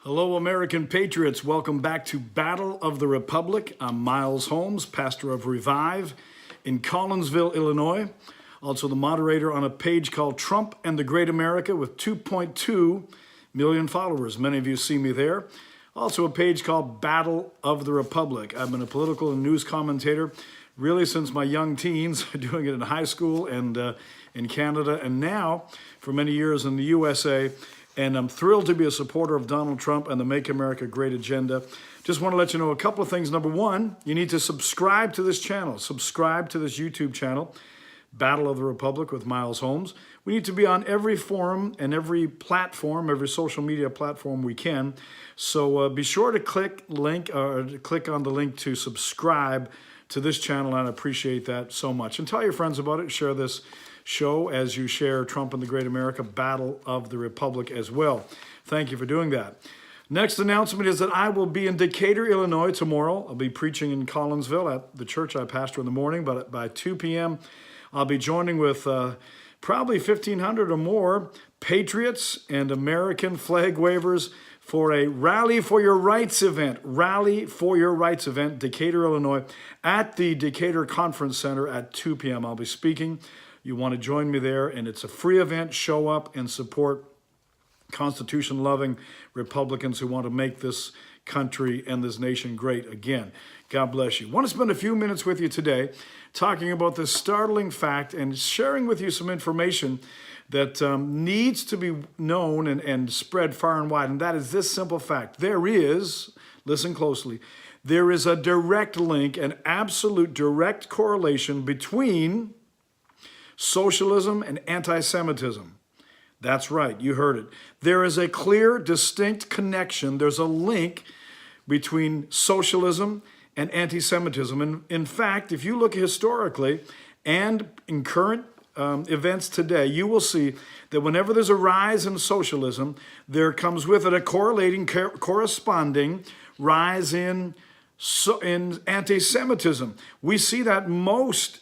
Hello, American patriots. Welcome back to Battle of the Republic. I'm Miles Holmes, pastor of Revive in Collinsville, Illinois. Also the moderator on a page called Trump and the Great America with 2.2 million followers. Many of you see me there. Also a page called Battle of the Republic. I've been a political and news commentator really since my young teens, doing it in high school and in Canada, and now for many years in the USA. And I'm thrilled to be a supporter of Donald Trump and the Make America Great agenda. Just want to let you know a couple of things. Number one, you need to subscribe to this channel. Subscribe to this YouTube channel, Battle of the Republic with Miles Holmes. We need to be on every forum and every platform, every social media platform we can. So be sure to click on the link to subscribe to this channel, and I appreciate that so much. And tell your friends about it. Share this show as you share Trump and the Great America, Battle of the Republic as well. Thank you for doing that. Next announcement is that I will be in Decatur, Illinois tomorrow. I'll be preaching in Collinsville at the church I pastor in the morning, but by 2 p.m. I'll be joining with probably 1,500 or more patriots and American flag wavers for a Rally for Your Rights event. Rally for Your Rights event, Decatur, Illinois, at the Decatur Conference Center at 2 p.m. I'll be speaking. You want to join me there, and it's a free event. Show up and support Constitution-loving Republicans who want to make this country and this nation great again. God bless you. I want to spend a few minutes with you today talking about this startling fact and sharing with you some information that needs to be known and spread far and wide, and that is this simple fact. There is, listen closely, there is a direct link, an absolute direct correlation between socialism and anti-Semitism. That's right, you heard it. There is a clear, distinct connection. There's a link between socialism and anti-Semitism. And in fact, if you look historically and in current events today, you will see that whenever there's a rise in socialism, there comes with it a corresponding rise in anti-Semitism. We see that most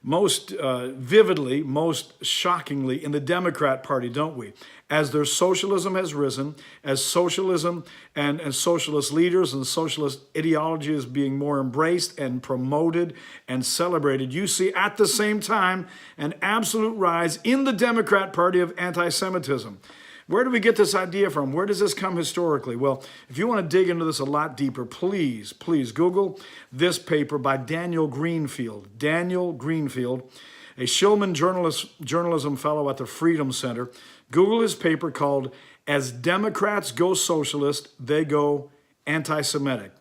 vividly, most shockingly in the Democrat Party, don't we? As their socialism has risen, as socialism and socialist leaders and socialist ideology is being more embraced and promoted and celebrated, you see at the same time an absolute rise in the Democrat Party of anti-Semitism. Where do we get this idea from? Where does this come historically? Well, if you want to dig into this a lot deeper, please Google this paper by Daniel Greenfield. Daniel Greenfield, a Shillman journalism fellow at the Freedom Center. Google his paper called As Democrats Go Socialist, They Go Anti-Semitic.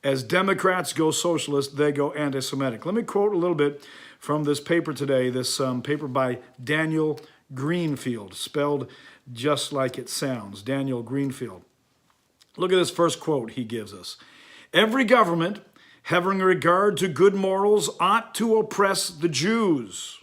As Democrats go socialist, they go anti-Semitic. Let me quote a little bit from this paper today, this paper by Daniel Greenfield, spelled just like it sounds, Daniel Greenfield. Look at this first quote he gives us. Every government having regard to good morals ought to oppress the Jews.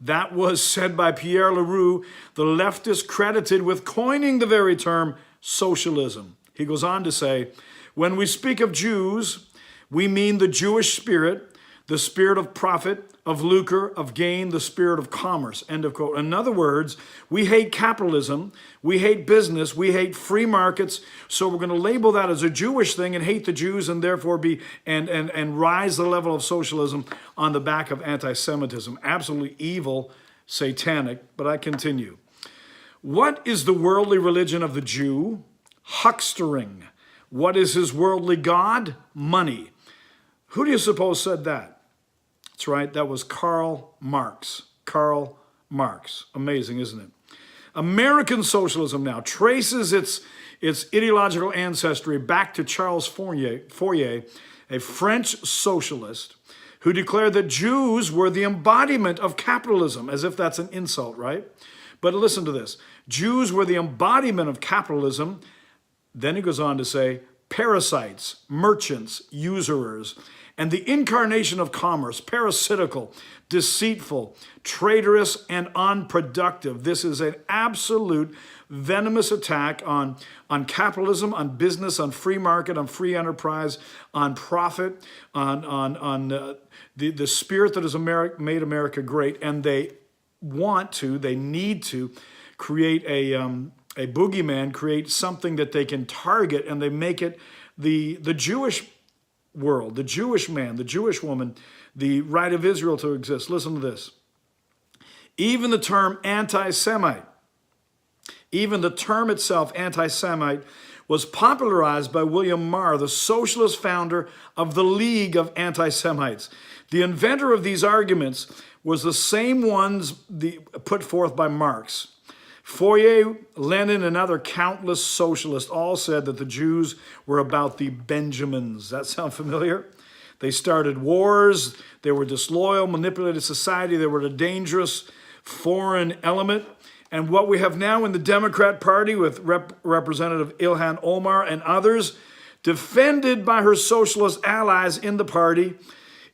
That was said by Pierre Leroux, the leftist credited with coining the very term socialism. He goes on to say, when we speak of Jews, we mean the Jewish spirit, the spirit of profit, of lucre, of gain, the spirit of commerce, end of quote. In other words, we hate capitalism, we hate business, we hate free markets, so we're going to label that as a Jewish thing and hate the Jews and therefore and rise the level of socialism on the back of anti-Semitism. Absolutely evil, satanic, but I continue. What is the worldly religion of the Jew? Huckstering. What is his worldly god? Money. Who do you suppose said that? That's right, that was Karl Marx. Karl Marx. Amazing, isn't it? American socialism now traces its ideological ancestry back to Charles Fourier, a French socialist who declared that Jews were the embodiment of capitalism, as if that's an insult, right? But listen to this. Jews were the embodiment of capitalism. Then he goes on to say, parasites, merchants, usurers, and the incarnation of commerce, parasitical, deceitful, traitorous, and unproductive. This is an absolute venomous attack on capitalism, on business, on free market, on free enterprise, on profit, on the spirit that has made America great. And they need to create a boogeyman, create something that they can target, and they make it the Jewish world, the Jewish man, the Jewish woman, the right of Israel to exist. Listen to this. Even the term anti-Semite, even the term itself, anti-Semite, was popularized by William Marr, the socialist founder of the League of Anti-Semites. The inventor of these arguments was the same ones put forth by Marx. Fourier, Lenin, and other countless socialists all said that the Jews were about the Benjamins. That sound familiar? They started wars. They were disloyal, manipulated society. They were a dangerous foreign element. And what we have now in the Democrat Party with Representative Ilhan Omar and others, defended by her socialist allies in the party,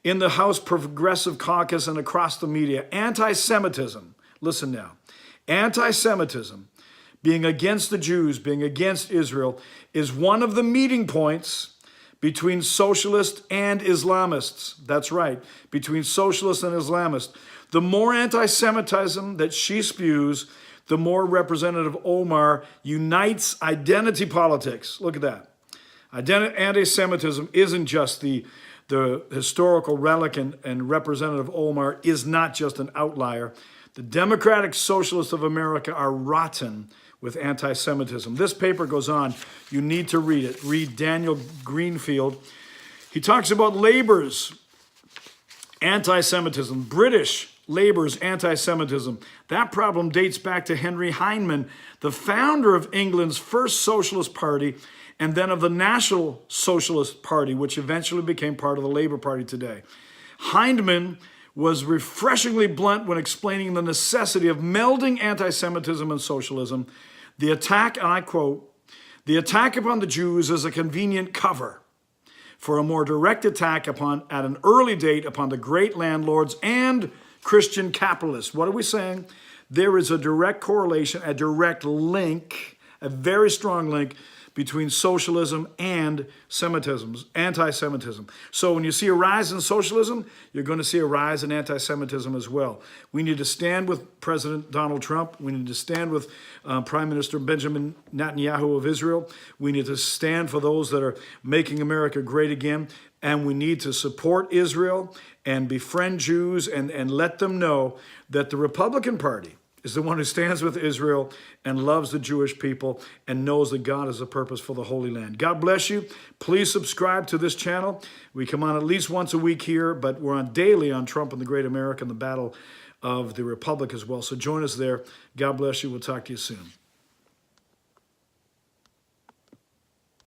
in the House Progressive Caucus and across the media, anti-Semitism, listen now, anti-Semitism, being against the Jews, being against Israel, is one of the meeting points between socialists and Islamists. That's right, between socialists and Islamists. The more anti-Semitism that she spews, the more Representative Omar unites identity politics. Look at that. Anti-Semitism isn't just the historical relic, and Representative Omar is not just an outlier. The Democratic Socialists of America are rotten with anti-Semitism. This paper goes on. You need to read it. Read Daniel Greenfield. He talks about Labour's anti-Semitism, British Labour's anti-Semitism. That problem dates back to Henry Hyndman, the founder of England's first socialist party, and then of the National Socialist Party, which eventually became part of the Labour Party today. Hyndman was refreshingly blunt when explaining the necessity of melding anti-Semitism and socialism. The attack, and I quote, "The attack upon the Jews is a convenient cover for a more direct attack at an early date upon the great landlords and Christian capitalists." What are we saying? There is a direct correlation, a direct link, a very strong link between socialism and anti-Semitism. So when you see a rise in socialism, you're going to see a rise in anti-Semitism as well. We need to stand with President Donald Trump. We need to stand with Prime Minister Benjamin Netanyahu of Israel. We need to stand for those that are making America great again. And we need to support Israel and befriend Jews and let them know that the Republican Party is the one who stands with Israel and loves the Jewish people and knows that God has a purpose for the Holy Land. God bless you. Please subscribe to this channel. We come on at least once a week here, but we're on daily on Trump and the Great America and the battle of the Republic as well. So join us there. God bless you. We'll talk to you soon.